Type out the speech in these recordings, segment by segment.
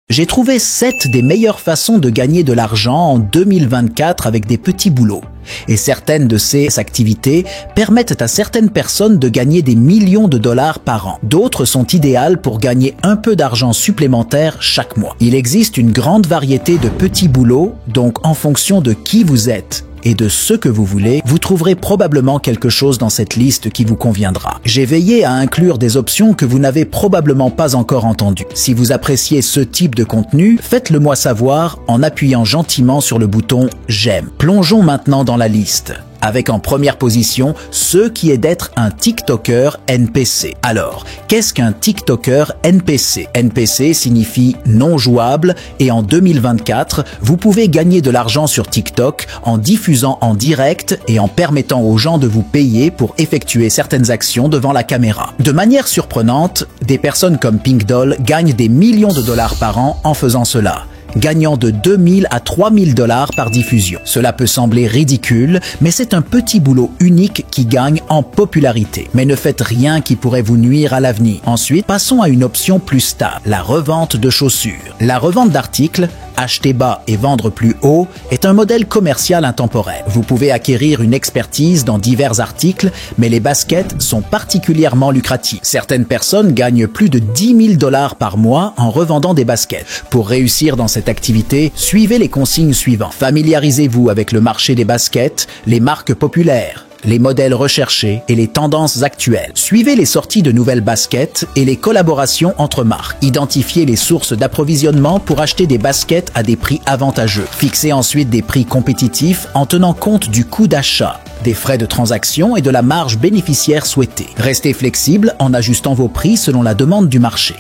J'ai trouvé 7 des meilleures façons de gagner de l'argent en 2024 avec des petits boulots. Et certaines de ces activités permettent à certaines personnes de gagner des millions de dollars par an. D'autres sont idéales pour gagner un peu d'argent supplémentaire chaque mois. Il existe une grande variété de petits boulots, donc en fonction de qui vous êtes et de ce que vous voulez, vous trouverez probablement quelque chose dans cette liste qui vous conviendra. J'ai veillé à inclure des options que vous n'avez probablement pas encore entendues. Si vous appréciez ce type de contenu, faites-le moi savoir en appuyant gentiment sur le bouton « J'aime ». Plongeons maintenant dans la liste, avec en première position ce qui est d'être un TikToker NPC. Alors, qu'est-ce qu'un TikToker NPC? NPC signifie non jouable et en 2024, vous pouvez gagner de l'argent sur TikTok en diffusant en direct et en permettant aux gens de vous payer pour effectuer certaines actions devant la caméra. De manière surprenante, des personnes comme Pinkdoll gagnent des millions de dollars par an en faisant cela, gagnant de 2000 à 3000 dollars par diffusion. Cela peut sembler ridicule, mais c'est un petit boulot unique qui gagne en popularité. Mais ne faites rien qui pourrait vous nuire à l'avenir. Ensuite, passons à une option plus stable, la revente de chaussures. La revente d'articles, acheter bas et vendre plus haut, est un modèle commercial intemporel. Vous pouvez acquérir une expertise dans divers articles, mais les baskets sont particulièrement lucratives. Certaines personnes gagnent plus de 10 000 dollars par mois en revendant des baskets. Pour réussir dans cette activité, suivez les consignes suivantes. Familiarisez-vous avec le marché des baskets, les marques populaires, les modèles recherchés et les tendances actuelles. Suivez les sorties de nouvelles baskets et les collaborations entre marques. Identifiez les sources d'approvisionnement pour acheter des baskets à des prix avantageux. Fixez ensuite des prix compétitifs en tenant compte du coût d'achat, des frais de transaction et de la marge bénéficiaire souhaitée. Restez flexible en ajustant vos prix selon la demande du marché.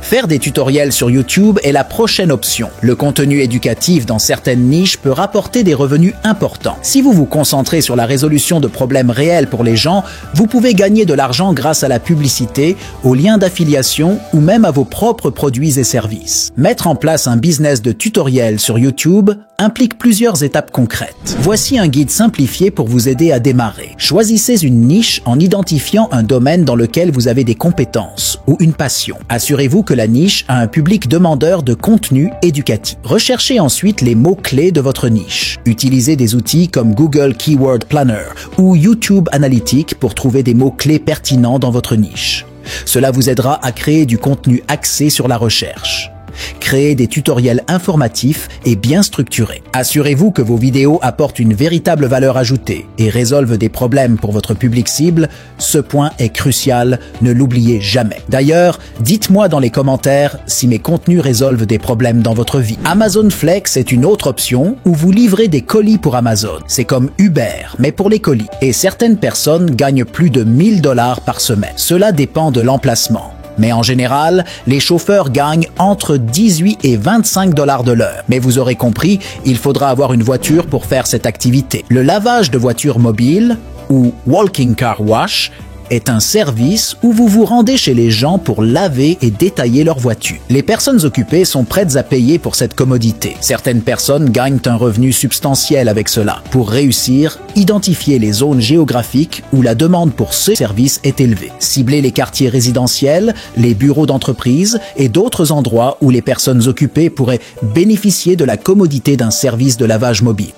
Faire des tutoriels sur YouTube est la prochaine option. Le contenu éducatif dans certaines niches peut rapporter des revenus importants. Si vous vous concentrez sur la résolution de problèmes réels pour les gens, vous pouvez gagner de l'argent grâce à la publicité, aux liens d'affiliation ou même à vos propres produits et services. Mettre en place un business de tutoriels sur YouTube implique plusieurs étapes concrètes. Voici un guide simplifié pour vous aider à démarrer. Choisissez une niche en identifiant un domaine dans lequel vous avez des compétences ou une passion. Assurez-vous que la niche a un public demandeur de contenu éducatif. Recherchez ensuite les mots-clés de votre niche. Utilisez des outils comme Google Keyword Planner ou YouTube Analytics pour trouver des mots-clés pertinents dans votre niche. Cela vous aidera à créer du contenu axé sur la recherche. Créez des tutoriels informatifs et bien structurés. Assurez-vous que vos vidéos apportent une véritable valeur ajoutée et résolvent des problèmes pour votre public cible. Ce point est crucial, ne l'oubliez jamais. D'ailleurs, dites-moi dans les commentaires si mes contenus résolvent des problèmes dans votre vie. Amazon Flex est une autre option où vous livrez des colis pour Amazon. C'est comme Uber, mais pour les colis. Et certaines personnes gagnent plus de 1000 dollars par semaine. Cela dépend de l'emplacement. Mais en général, les chauffeurs gagnent entre 18 et 25 dollars de l'heure. Mais vous aurez compris, il faudra avoir une voiture pour faire cette activité. Le lavage de voitures mobiles, ou Walking Car Wash, est un service où vous vous rendez chez les gens pour laver et détailler leur voiture. Les personnes occupées sont prêtes à payer pour cette commodité. Certaines personnes gagnent un revenu substantiel avec cela. Pour réussir, identifiez les zones géographiques où la demande pour ce service est élevée. Ciblez les quartiers résidentiels, les bureaux d'entreprise et d'autres endroits où les personnes occupées pourraient bénéficier de la commodité d'un service de lavage mobile.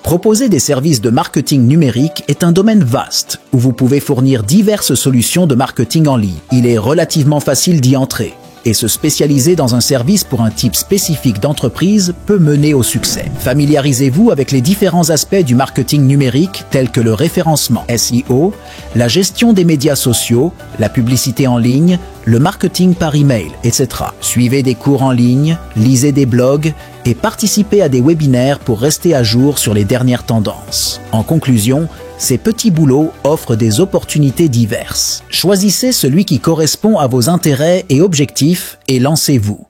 Proposer des services de marketing numérique est un domaine vaste où vous pouvez fournir diverses solutions de marketing en ligne. Il est relativement facile d'y entrer et se spécialiser dans un service pour un type spécifique d'entreprise peut mener au succès. Familiarisez-vous avec les différents aspects du marketing numérique tels que le référencement, SEO, la gestion des médias sociaux, la publicité en ligne, le marketing par email, etc. Suivez des cours en ligne, lisez des blogs et participez à des webinaires pour rester à jour sur les dernières tendances. En conclusion, ces petits boulots offrent des opportunités diverses. Choisissez celui qui correspond à vos intérêts et objectifs et lancez-vous.